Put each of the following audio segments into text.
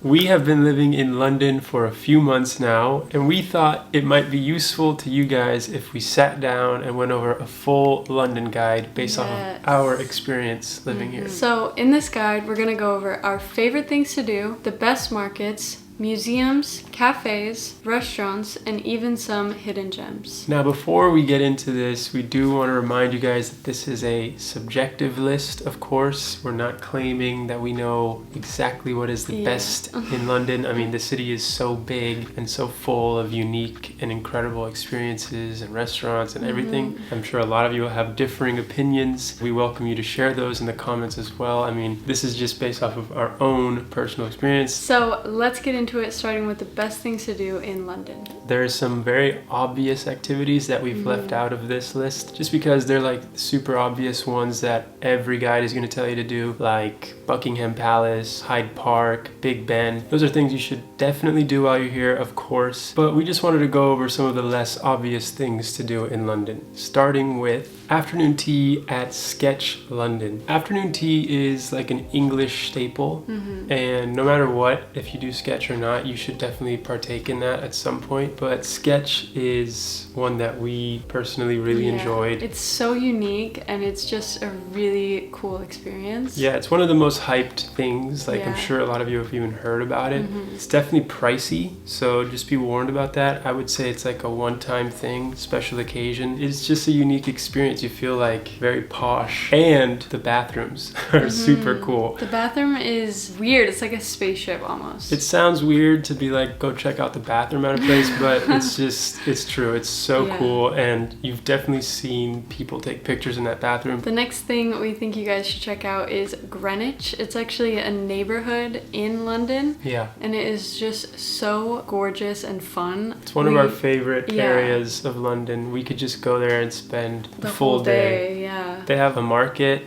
We have been living in London for a few months now, and we thought it might be useful to you guys if we sat down and went over a full London guide based off of our experience living here. So in this guide, we're going to go over our favorite things to do, the best markets, museums, cafes, restaurants, and even some hidden gems. Now, before we get into this, we do want to remind you guys that this is a subjective list, of course. We're not claiming that we know exactly what is the best in London. I mean, the city is so big and so full of unique and incredible experiences and restaurants and everything. I'm sure a lot of you will have differing opinions. We welcome you to share those in the comments as well. I mean, this is just based off of our own personal experience. So let's get into it, starting with the best things to do in London. There's some very obvious activities that we've left out of this list just because they're like super obvious ones that every guide is going to tell you to do, like Buckingham Palace, Hyde Park, Big Ben. Those are things you should definitely do while you're here, of course, but we just wanted to go over some of the less obvious things to do in London, starting with afternoon tea at Sketch London. Afternoon tea is like an English staple, and no matter what, if you do Sketch or not, you should definitely partake in that at some point. But Sketch is one that we personally really enjoyed. It's so unique and it's just a really cool experience. Yeah, it's one of the most hyped things. Like, I'm sure a lot of you have even heard about it. It's definitely pricey, so just be warned about that. I would say it's like a one-time thing, special occasion. It's just a unique experience. You feel like very posh, and the bathrooms are super cool. The bathroom is weird. It's like a spaceship almost. It sounds weird to be like, go check out the bathroom at a place, but it's true. It's so cool, and you've definitely seen people take pictures in that bathroom. The next thing we think you guys should check out is Greenwich. It's actually a neighborhood in London. Yeah. And it is just so gorgeous and fun. It's one of our favorite areas of London. We could just go there and spend the full day. Yeah. They have a market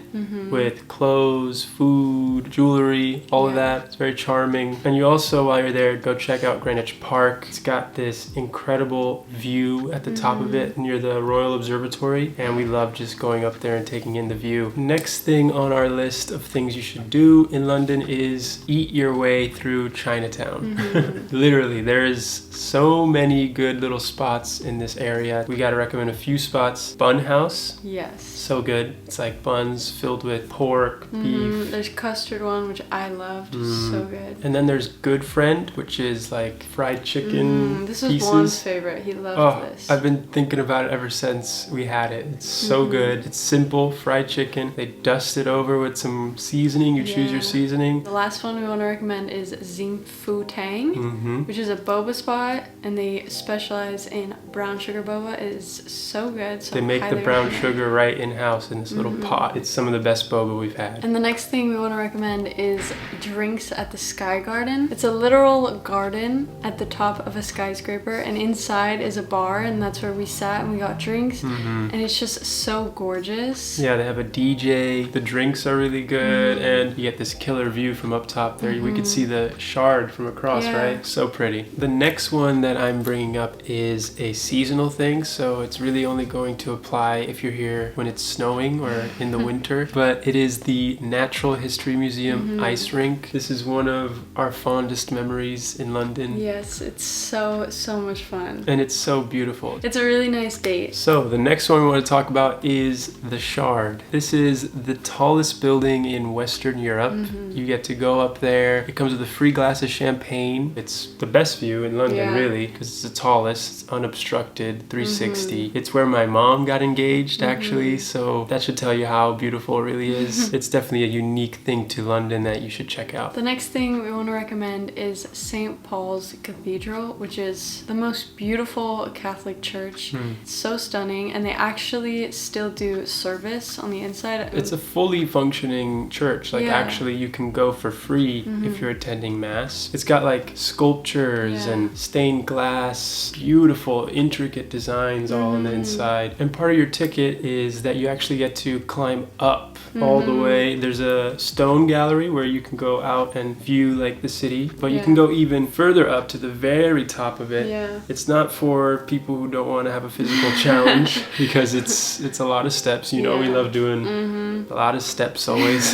with clothes, food, jewelry, all of that. It's very charming. And you also, while you're there, go check out Greenwich Park. It's got this incredible view at the top of it near the Royal Observatory, and we love just going up there and taking in the view. Next thing on our list of things you should do in London is eat your way through Chinatown. Literally, there's so many good little spots in this area. We gotta recommend a few spots. Bun House. Yes. So good. It's like buns filled with pork, beef. There's custard one, which I loved. So good. And then there's Good Friend, which is like fried chicken This was pieces. Juan's favorite. He loved this. I've been thinking about it ever since we had it. It's so good. It's simple, fried chicken. They dust it over with some seasoning. You choose your seasoning. The last one we want to recommend is Xing Fu Tang, which is a boba spot, and they specialize in brown sugar boba. It is so good. So they make the brown sugar right in-house in this little pot. It's some of the best boba we've had. And the next thing we want to recommend is drinks at the Sky Garden. It's a literal garden at the top of a skyscraper, and inside is a bar, and that's where we sat and we got drinks. And it's just so gorgeous. Yeah, they have a DJ. The drinks are really good, and you get this killer view from up top there. We could see the Shard from across, right? So pretty. The next one that I'm bringing up is a seasonal thing, so it's really only going to apply if you're here when it's snowing or in the winter, but it is the Natural History Museum ice rink. This is one of our fondest memories in London. Yes, it's so much fun. And it's so beautiful. It's a really nice date. So the next one we want to talk about is the Shard. This is the tallest building in Western Europe. You get to go up there. It comes with a free glass of champagne. It's the best view in London, really, because it's the tallest. It's unobstructed, 360. It's where my mom got engaged, actually, so that should tell you how beautiful it really is. It's definitely a unique thing to London that you should check out. The next thing we want to recommend is St. Paul's Cathedral, which is the most beautiful Catholic church. It's so stunning, and they actually still do service on the inside. It's a fully functioning church. Like, actually, you can go for free if you're attending Mass. It's got like sculptures and stained glass, beautiful, intricate designs all on the inside. And part of your ticket is that you actually get to climb up all the way. There's a stone gallery where you can go out and view like the city, but you can go even further up to the very top of it. It's not for people who don't want to have a physical challenge because it's a lot of steps. You know, we love doing a lot of steps always.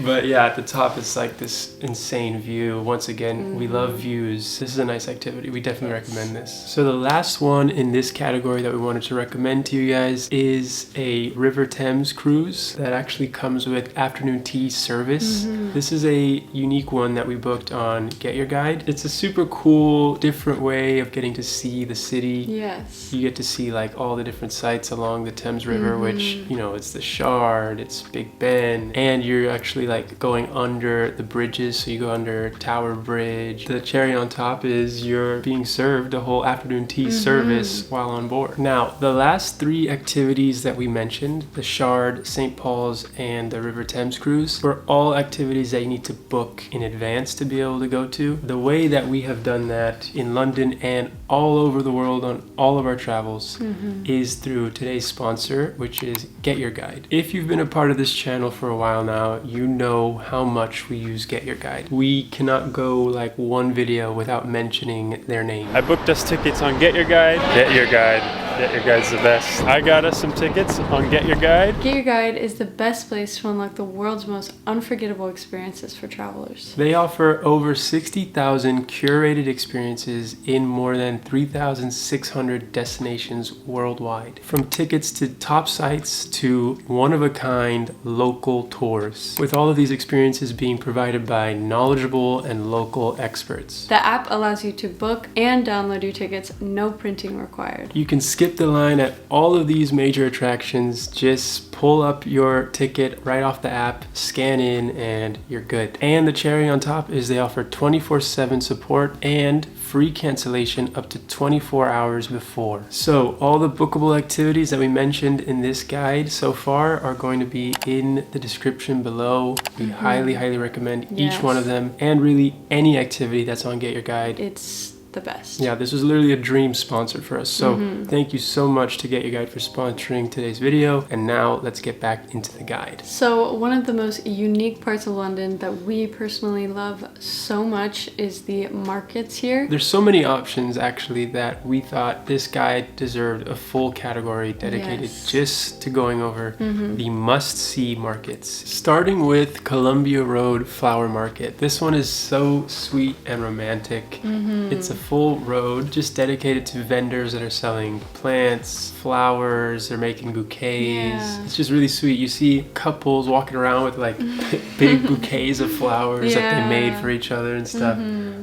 But yeah, at the top it's like this insane view. Once again, we love views. This is a nice activity. We definitely recommend this. So the last one in this category that we wanted to recommend to you guys is a River Thames cruise that actually comes with afternoon tea service. This is a unique one that we booked on GetYourGuide. It's a super cool, different way of getting to see the city. Yes. You get to see like all the different sites along the Thames River, which, you know, it's the Shard, it's Big Ben, and you're actually like going under the bridges. So you go under Tower Bridge. The cherry on top is you're being served a whole afternoon tea service while on board. Now, the last three activities that we mentioned, the Shard, St. Paul's, and the River Thames cruise, were all activities that you need to book in advance to be able to go to. The way that we have done that in London and all over the world on all of our travels is through today's sponsor, which is GetYourGuide. If you've been a part of this channel for a while now, you know how much we use GetYourGuide. We cannot go like one video without mentioning their name. I booked us tickets on GetYourGuide. GetYourGuide's the best. I got us some tickets on GetYourGuide. GetYourGuide is the best place to unlock the world's most unforgettable experiences for travelers. They offer over 60,000 curated experiences in more than 3,600 destinations worldwide. From tickets to top sites to one-of-a-kind local tours, with all of these experiences being provided by knowledgeable and local experts. The app allows you to book and download your tickets, no printing required. You can skip the line at all of these major attractions. Just pull up your ticket right off the app, scan in, and you're good. And the cherry on top is they offer 24/7 support and free cancellation up to 24 hours before. So all the bookable activities that we mentioned in this guide so far are going to be in the description below. We highly recommend each one of them, and really any activity that's on GetYourGuide. It's the best. Yeah, this was literally a dream sponsor for us. So thank you so much to GetYourGuide for sponsoring today's video. And now let's get back into the guide. So one of the most unique parts of London that we personally love so much is the markets here. There's so many options actually that we thought this guide deserved a full category dedicated just to going over the must-see markets. Starting with Columbia Road Flower Market. This one is so sweet and romantic. It's a full road just dedicated to vendors that are selling plants, flowers, they're making bouquets. It's just really sweet. You see couples walking around with like big bouquets of flowers that they made for each other and stuff.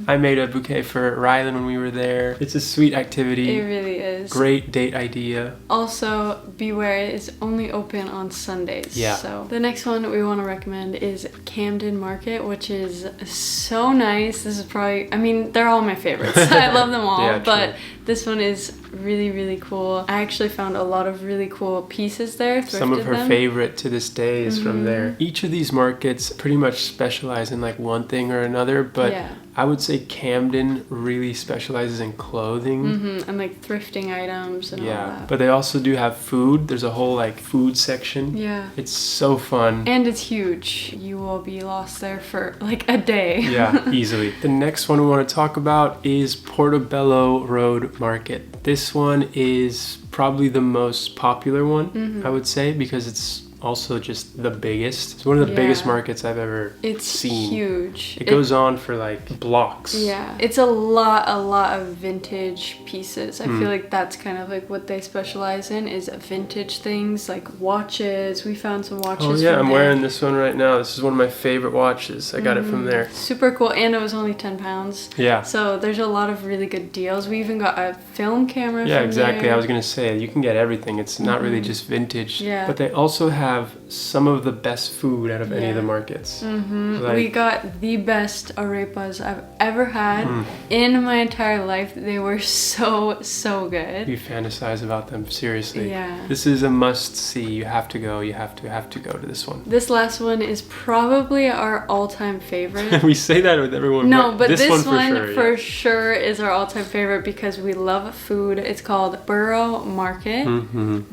I made a bouquet for Rhylan when we were there. It's a sweet activity. It really is. Great date idea. Also, beware, it is only open on Sundays. Yeah. So the next one we want to recommend is Camden Market, which is so nice. This is probably, I mean, they're all my favorites. I love them all, but this one is really cool. I actually found a lot of really cool pieces there. Some of her favorite to this day is from there. Each of these markets pretty much specialize in like one thing or another, but I would say Camden really specializes in clothing. And like thrifting items and all that. But they also do have food. There's a whole like food section. Yeah. It's so fun. And it's huge. You will be lost there for like a day. Yeah, easily. The next one we want to talk about is Portobello Road Market. This one is probably the most popular one, I would say, because it's also just the biggest. It's one of the biggest markets I've ever seen. It's huge. It goes on for like blocks. Yeah. It's a lot of vintage pieces. I feel like that's kind of like what they specialize in, is vintage things like watches. We found some watches. Oh yeah, I'm wearing this one right now. This is one of my favorite watches. I got it from there. Super cool, and it was only £10. Yeah. So there's a lot of really good deals. We even got a film camera. Yeah, from exactly. there. I was gonna say you can get everything. It's not really just vintage. Yeah. But they also have some of the best food out of any of the markets. Like, we got the best arepas I've ever had in my entire life. They were so good. you fantasize about them, seriously. Yeah. This is a must see. You have to go. You have to go to this one. This last one is probably our all-time favorite. We say that with everyone. No, but this one for sure is our all-time favorite because we love food. It's called Borough Market.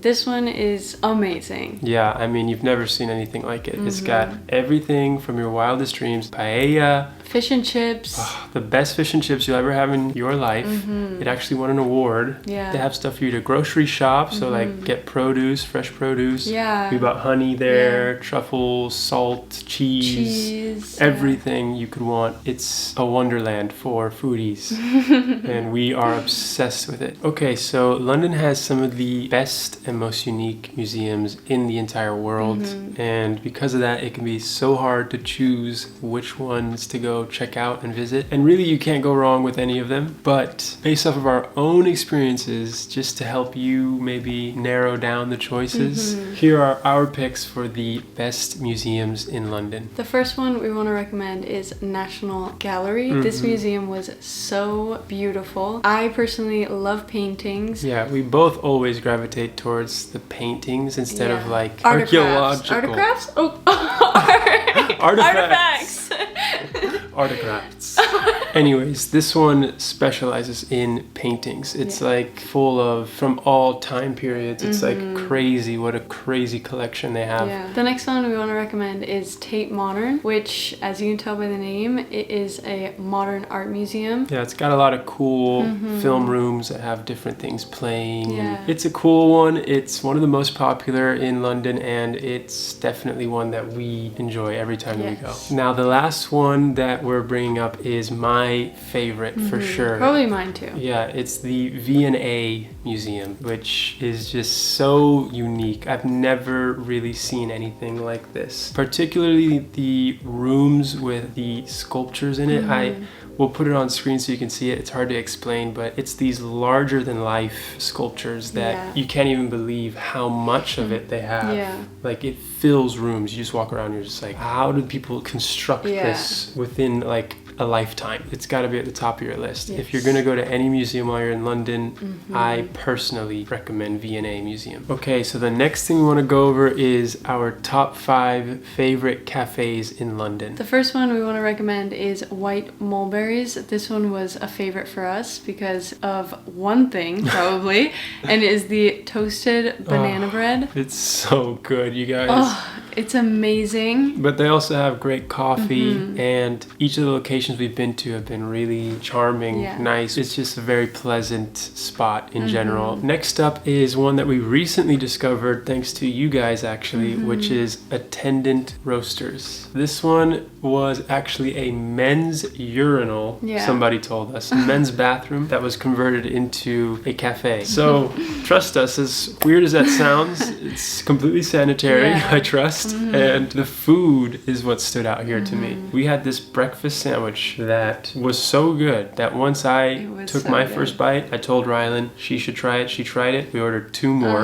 This one is amazing. Yeah, I mean, you've never seen anything like it. It's got everything from your wildest dreams. Paella, fish and chips. The best fish and chips you'll ever have in your life. It actually won an award. Yeah. They have stuff for you to grocery shop, so like get produce, fresh produce. Yeah. We bought honey there, truffles, salt, cheese, everything you could want. It's a wonderland for foodies. And we are obsessed with it. Okay, so London has some of the best and most unique museums in the entire world. And because of that, it can be so hard to choose which ones to go check out and visit. And really, you can't go wrong with any of them. But based off of our own experiences, just to help you maybe narrow down the choices, here are our picks for the best museums in London. The first one we want to recommend is National Gallery. This museum was so beautiful. I personally love paintings. Yeah, we both always gravitate towards the paintings instead of like archaeological. Artifacts? Oh, Artifacts. Artifacts. Anyways, this one specializes in paintings. It's like full of, from all time periods. It's like crazy. What a crazy collection they have. Yeah. The next one we want to recommend is Tate Modern, which, as you can tell by the name, it is a modern art museum. Yeah, it's got a lot of cool film rooms that have different things playing. Yeah. It's a cool one. It's one of the most popular in London, and it's definitely one that we enjoy every time we go. Now, the last one that we're bringing up is my favorite for sure. Probably mine too. Yeah, it's the V&A Museum, which is just so unique. I've never really seen anything like this. Particularly the rooms with the sculptures in it. We'll put it on screen so you can see it. It's hard to explain, but it's these larger than life sculptures that you can't even believe how much of it they have. Yeah. Like it fills rooms. You just walk around, you're just like, how did people construct this within like a lifetime? It's got to be at the top of your list. Yes. If you're going to go to any museum while you're in London, I personally recommend V&A Museum. Okay, so the next thing we want to go over is our top 5 favorite cafes in London. The first one we want to recommend is White Mulberries. This one was a favorite for us because of one thing, probably, and it is the toasted banana bread. It's so good, you guys. Oh, it's amazing. But they also have great coffee, and each of the locations we've been to have been really charming, nice. It's just a very pleasant spot in general. Next up is one that we recently discovered, thanks to you guys actually, which is Attendant Roasters. This one was actually a men's urinal, somebody told us, a men's bathroom that was converted into a cafe. So trust us, as weird as that sounds, it's completely sanitary, I trust. And the food is what stood out here to me. We had this breakfast sandwich that was so good that once I took my first bite, I told Rhylan she should try it. She tried it. We ordered 2 more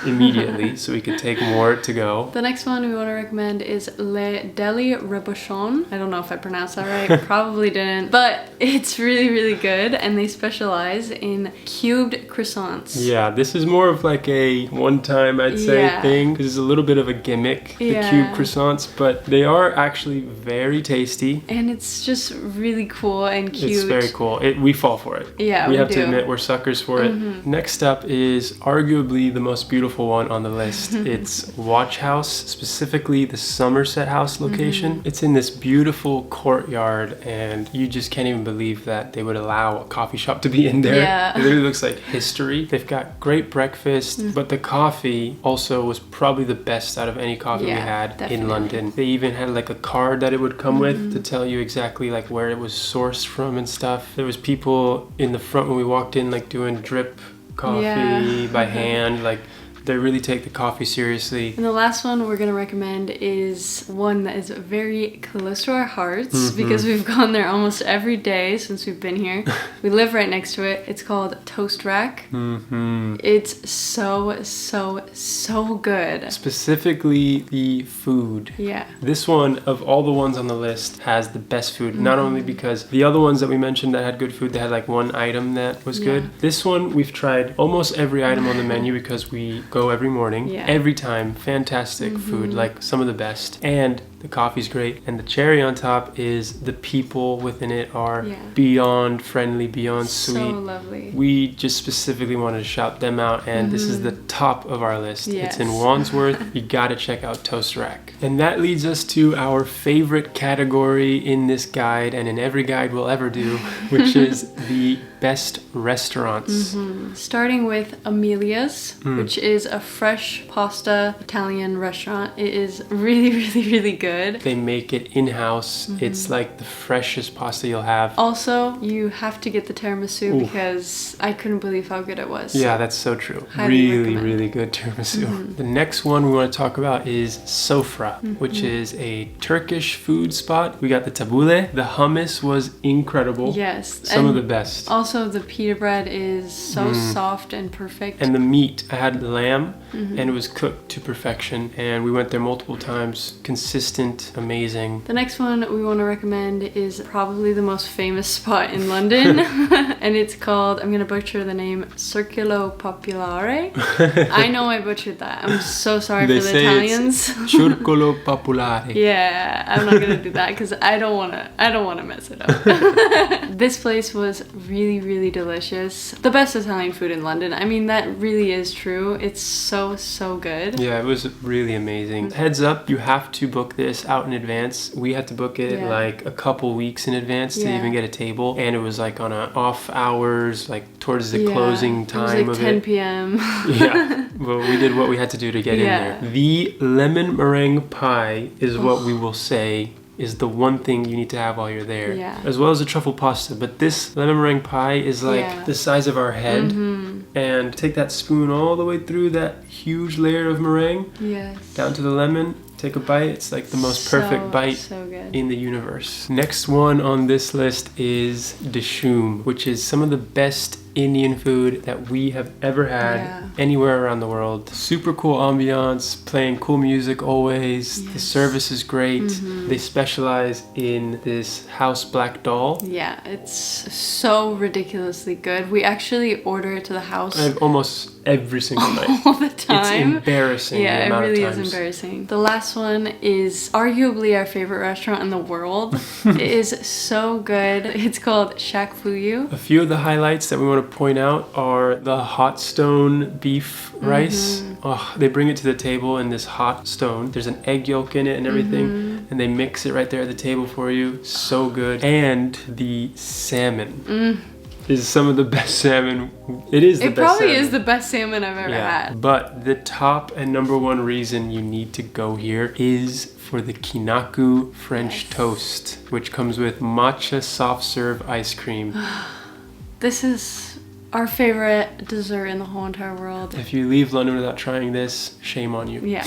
immediately so we could take more to go. The next one we want to recommend is Le Deli Rebouchon. I don't know if I pronounced that right. Probably didn't. But it's really, really good. And they specialize in cubed croissants. Yeah, this is more of like a one-time, I'd say, thing. Because it's a little bit of a gimmick, the cube croissants. But they are actually very tasty. And it's just really cool and cute. It's very cool. We fall for it. Yeah, we have to admit we're suckers for it. Next up is arguably the most beautiful one on the list. It's Watch House, specifically the Somerset House location. It's in this beautiful courtyard, and you just can't even believe that they would allow a coffee shop to be in there. It literally looks like history. They've got great breakfast, but the coffee also was probably the best out of any coffee we had in London. They even had like a card that it would come with to tell you exactly like where it was sourced from and stuff. There was people in the front when we walked in like doing drip coffee by hand, like they really take the coffee seriously. And the last one we're going to recommend is one that is very close to our hearts because we've gone there almost every day since we've been here. We live right next to it. It's called Toast Rack. It's so, so, so good. Specifically the food. Yeah. This one, of all the ones on the list, has the best food. Not only because the other ones that we mentioned that had good food, they had like one item that was good. This one, we've tried almost every item on the menu because we go every morning. Every time, fantastic food, like some of the best. And The coffee's great. And the cherry on top is the people within it are Yeah. beyond friendly, beyond So sweet. lovely. We just specifically wanted to shout them out, and this is the top of our list. Yes. It's in Wandsworth. You gotta check out Toast Rack. And that leads us to our favorite category in this guide, and in every guide we'll ever do, which is the best restaurants. Starting with Amelia's, which is a fresh pasta Italian restaurant. It is really, really, really good. They make it in-house. It's like the freshest pasta you'll have. Also, you have to get the tiramisu Ooh. because I couldn't believe how good it was. Yeah, that's so true. Highly Really, recommend. really good tiramisu. The next one we want to talk about is Sofra, which is a Turkish food spot. We got the tabbouleh. The hummus was incredible. Yes. Some of and the best. Also, the pita bread is so soft and perfect. And the meat, I had lamb, and it was cooked to perfection. And we went there multiple times. Consistent, amazing. The next one we want to recommend is probably the most famous spot in London. And it's called, I'm going to butcher the name, Circolo Popolare. I know I butchered that. I'm so sorry They for the say Italians. it's Circolo Popolare. Yeah, I'm not gonna do that because I don't wanna mess it up. This place was really, really delicious. The best Italian food in London. I mean, that really is true. It's so, so good. Yeah, it was really amazing. Heads up, you have to book this out in advance. We had to book it Yeah. like a couple weeks in advance to Yeah. even get a table. And it was like on a off hours, like towards the Yeah, closing time it was like of 10 it. p.m. Yeah, well, we did what we had to do to get Yeah. in there. The lemon meringue pie is what we will say is the one thing you need to have while you're there. Yeah. As well as the truffle pasta. But this lemon meringue pie is like Yeah. the size of our head. And take that spoon all the way through that huge layer of meringue Yes. down to the lemon. Take a bite. It's like the most perfect bite So good. in the universe. Next one on this list is Dishoom, which is some of the best Indian food that we have ever had Yeah. anywhere around the world. Super cool ambiance, playing cool music always. The Yes. service is great. They specialize in this house black dal. Yeah, it's so ridiculously good. We actually order it to the house I've almost every single night. all the It's time. embarrassing the Yeah, it amount really of is times. embarrassing. The last one is arguably our favorite restaurant in the world. It is so good. It's called Shak Fuyu. A few of the highlights that we want to point out are the hot stone beef rice. Oh, they bring it to the table in this hot stone. There's an egg yolk in it and everything, and they mix it right there at the table for you. So good. And the salmon is some of the best salmon. It is the It best probably salmon. is the best salmon I've ever had. But the top and number one reason you need to go here is for the Kinaku French toast, which comes with matcha soft serve ice cream. This is our favorite dessert in the whole entire world. If you leave London without trying this, shame on you. Yeah.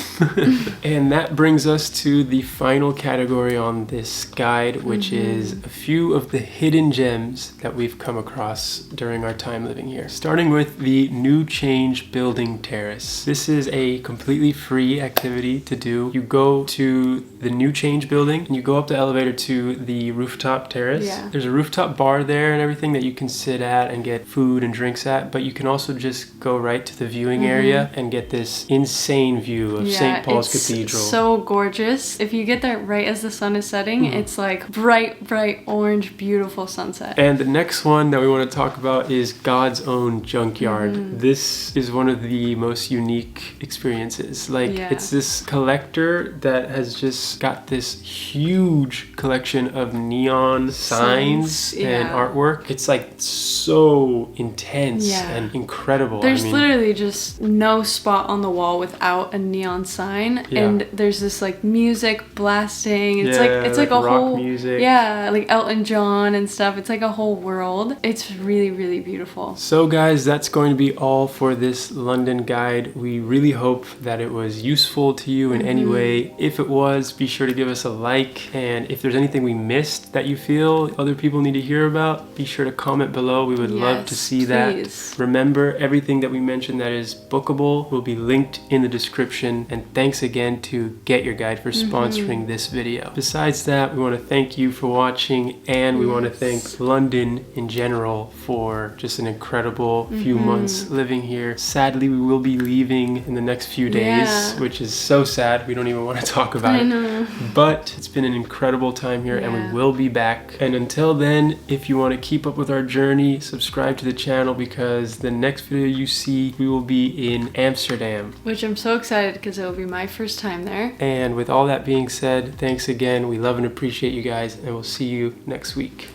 And that brings us to the final category on this guide, which is a few of the hidden gems that we've come across during our time living here. Starting with the New Change Building Terrace. This is a completely free activity to do. You go to the New Change building and you go up the elevator to the rooftop terrace. Yeah. There's a rooftop bar there and everything that you can sit at and get food and drinks at, but you can also just go right to the viewing area and get this insane view of St. Paul's it's Cathedral. so gorgeous. If you get there right as the sun is setting, it's like bright, bright orange, beautiful sunset. And the next one that we want to talk about is God's Own Junkyard. This is one of the most unique experiences. Like, Yeah. it's this collector that has just got this huge collection of neon signs and yeah. artwork. It's like so intense Yeah. and incredible. There's I mean, literally just no spot on the wall without a neon sign, Yeah. and there's this like music blasting. It's like a like rock whole music. yeah, like Elton John and stuff. It's like a whole world. It's really, really beautiful. So guys, that's going to be all for this London guide. We really hope that it was useful to you in any way. If it was, be sure to give us a like. And if there's anything we missed that you feel other people need to hear about, be sure to comment below. We would love to Yes, see that. please. Remember, everything that we mentioned that is bookable will be linked in the description. And thanks again to Get Your Guide for sponsoring this video. Besides that, we want to thank you for watching, and we want to thank London in general for just an incredible few months living here. Sadly, we will be leaving in the next few days, which is so sad. We don't even want to talk about it. I know. But it's been an incredible time here, and we will be back. And until then, if you want to keep up with our journey, subscribe to the channel, because the next video you see, we will be in Amsterdam. Which I'm so excited because it will be my first time there. And with all that being said, thanks again. We love and appreciate you guys, and we'll see you next week.